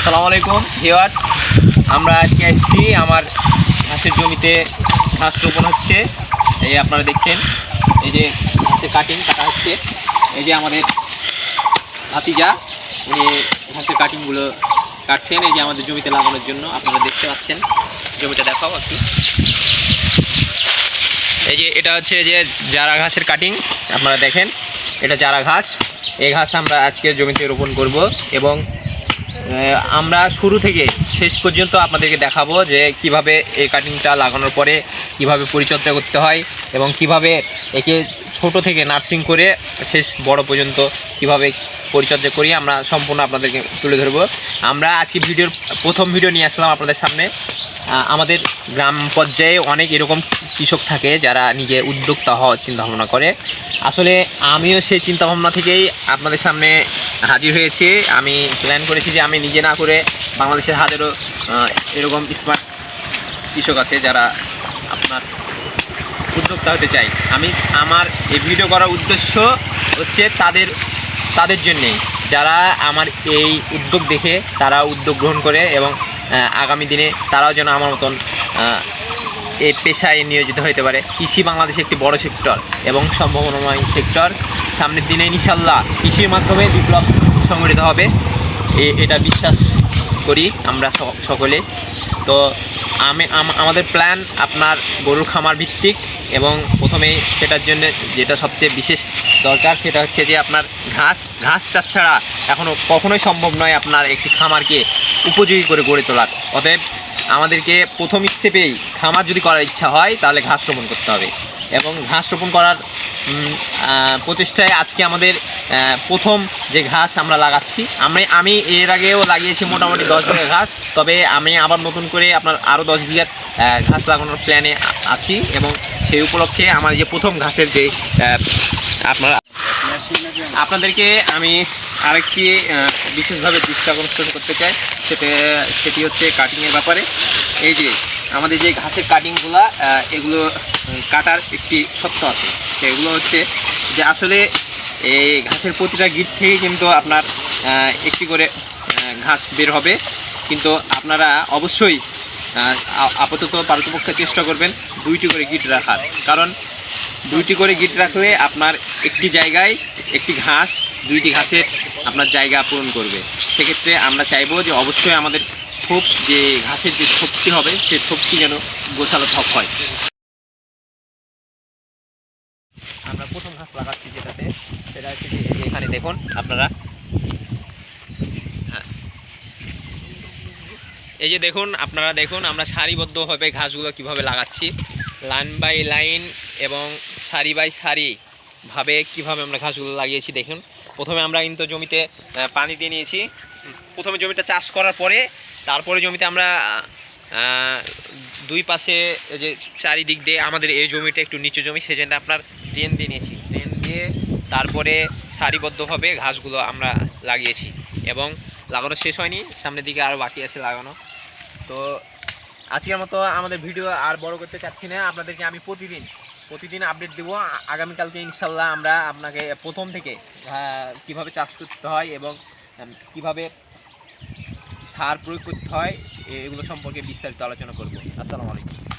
আসসালামু আলাইকুম ভিউয়ার্স, আমরা আজকে আসছি আমার ঘাসের জমিতে ঘাস রোপণ হচ্ছে। এই আপনারা দেখছেন, এই যে ঘাসের কাটা হচ্ছে। এই যে আমাদের ভাতিজা, উনি ঘাসের কাটিংগুলো কাটছেন এই যে আমাদের জমিতে লাগানোর জন্য। আপনারা দেখতে পাচ্ছেন, জমিটা দেখাও একটু। এই যে এটা হচ্ছে যে জারা ঘাসের কাটিং, আপনারা দেখেন এটা জারা ঘাস। এই ঘাস আমরা আজকে জমিতে রোপণ করব এবং আমরা শুরু থেকে শেষ পর্যন্ত আপনাদেরকে দেখাবো যে কিভাবে এই কাটিংটা লাগানোর পরে কিভাবে পরিচর্যা করতে হয় এবং কিভাবে একে ছোট থেকে নার্সিং করে শেষ বড় পর্যন্ত কিভাবে পরিচর্যা করি আমরা সম্পূর্ণ আপনাদেরকে তুলে ধরবো। আমরা আজকে ভিডিওর প্রথম ভিডিও নিয়ে আসলাম আপনাদের সামনে। আমাদের গ্রাম পর্যায়ে অনেক এরকম কৃষক থাকে যারা নিজে উদ্যোক্তা হওয়ার চিন্তাভাবনা করে। আসলে আমিও সেই চিন্তাভাবনা থেকেই আপনাদের সামনে হাজির হয়েছি। আমি প্ল্যান করেছি যে আমি নিজে না করে বাংলাদেশের হাজারো এরকম স্মার্ট কৃষক আছে যারা আপনার উদ্যোক্তা হতে চাই। আমার এই ভিডিও করার উদ্দেশ্য হচ্ছে তাদের জন্যেই, যারা আমার এই উদ্যোগ দেখে তারা উদ্যোগ গ্রহণ করে এবং আগামী দিনে তারাও যেন আমার মতন এই পেশায় নিয়োজিত হতে পারে। কৃষি বাংলাদেশে একটি বড় সেক্টর এবং সম্ভাবনাময় সেক্টর। সামনের দিনে ইনশাল্লাহ কৃষির মাধ্যমে বিপ্লব সংগঠিত হবে, এটা বিশ্বাস করি আমরা সকলে। তো আমাদের প্ল্যান আপনার গরুর খামার ভিত্তিক এবং প্রথমেই সেটার জন্য যেটা সবচেয়ে বিশেষ দরকার সেটা হচ্ছে যে আপনার ঘাস চাষ ছাড়া কখনোই সম্ভব নয় আপনার একটি খামারকে উপযোগী করে গড়ে তোলার। অতএব আমাদেরকে প্রথম স্টেপেই খামার যদি করার ইচ্ছা হয় তাহলে ঘাস রোপণ করতে হবে এবং ঘাস রোপণ করার প্রচেষ্টায় আজকে আমাদের প্রথম যে ঘাস আমরা লাগাচ্ছি। আমি এর আগেও লাগিয়েছি মোটামুটি 10 বিঘা ঘাস, তবে আমি আবার নতুন করে আপনার আরও 10 বিঘা ঘাস লাগানোর প্ল্যানে আছি এবং সেই উপলক্ষে আমার যে প্রথম ঘাসের যে আপনাদেরকে আমি আরেকটি বিশেষভাবে দৃষ্টি আকর্ষণ করতে চাই, সেটি হচ্ছে কাটিংয়ের ব্যাপারে। এই যে আমাদের যে ঘাসের কাটিংগুলো, এগুলো কাটার একটি সত্য আছে। সেগুলো হচ্ছে যে আসলে এই ঘাসের প্রতিটা গিট থেকে কিন্তু আপনার একটি করে ঘাস বের হবে, কিন্তু আপনারা অবশ্যই আপাতত পারতপক্ষে চেষ্টা করবেন 2টি করে গিট রাখার। কারণ 2টি করে গিট রাখলে আপনার একটি জায়গায় একটি ঘাস 2টি ঘাসের আপনার জায়গা পূরণ করবে। সেক্ষেত্রে আমরা চাইবো যে অবশ্যই আমাদের থোপ, যে ঘাসের যে থোপটি হবে সেই থোপটি যেন গোছালো থোপ হয়। আমরা প্রথম ঘাস লাগাচ্ছি যেটাতে, সেটা হচ্ছে যে এখানে দেখুন আপনারা, হ্যাঁ এই যে আপনারা দেখুন আমরা সারিবদ্ধভাবে ঘাসগুলো কিভাবে লাগাচ্ছি, লাইন বাই লাইন এবং সারি বাই সারি ভাবে কিভাবে আমরা ঘাসগুলো লাগিয়েছি দেখুন। প্রথমে আমরা কিন্তু জমিতে পানি দিয়ে নিয়েছি। প্রথমে জমিটা চাষ করার পরে তারপরে জমিতে আমরা দুই পাশে যে চারিদিক দিয়ে আমাদের এই জমিটা একটু নিচু জমি, সেজন্য আপনার ড্রেন দিয়ে নিয়েছি। ড্রেন দিয়ে তারপরে সারিবদ্ধভাবে ঘাসগুলো আমরা লাগিয়েছি এবং লাগানো শেষ হয়নি, সামনের দিকে আরও বাকি আছে লাগানো। তো আজকের মতো আমাদের ভিডিও আর বড় করতে চাচ্ছি না। আপনাদেরকে আমি প্রতিদিন আপডেট দেবো। আগামীকালকে ইনশাল্লাহ আমরা আপনাকে প্রথম থেকে কিভাবে চাষ করতে হয় এবং কিভাবে সার প্রয়োগ করতে হয় এগুলো সম্পর্কে বিস্তারিত আলোচনা করব। আসসালামু আলাইকুম।